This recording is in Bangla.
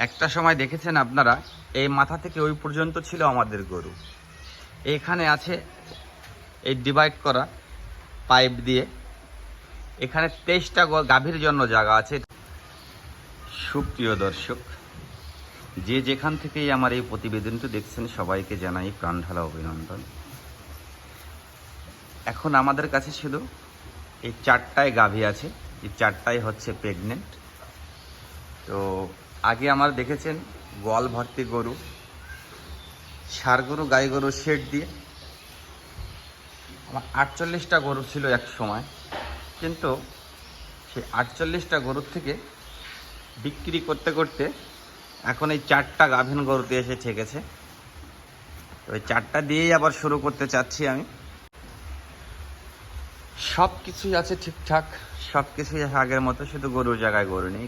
একটা সময় দেখেছেন আপনারা, এই মাথা থেকে ওই পর্যন্ত ছিল আমাদের গরু। এখানে আছে এই ডিভাইড করা পাইপ দিয়ে, এখানে 23টা গাভীর জন্য জায়গা আছে। সুপ্রিয় দর্শক, যে যেখান থেকেই আমার এই প্রতিবেদনটি দেখছেন সবাইকে জানাই প্রাণঢালা অভিনন্দন। এখন আমাদের কাছে শুধু এই 4টায় গাভী আছে, এই 4টাই হচ্ছে প্রেগনেন্ট। তো আগে আমার দেখেছেন গোয়াল ভর্তি গরু, ষাঁড় গরু, গাই গরু শেড দিয়ে আমার 48টা গরু ছিল এক সময়। কিন্তু সেই 48টা গরুর থেকে বিক্রি করতে করতে এখন এই 4টা গাভীন গরুতে এসে ঠেকেছে। তো এই 4টা দিয়েই আবার শুরু করতে চাচ্ছি আমি। সব কিছুই আছে ঠিকঠাক, সব কিছুই আগের মতো, শুধু গরুর জায়গায় গরু নেই।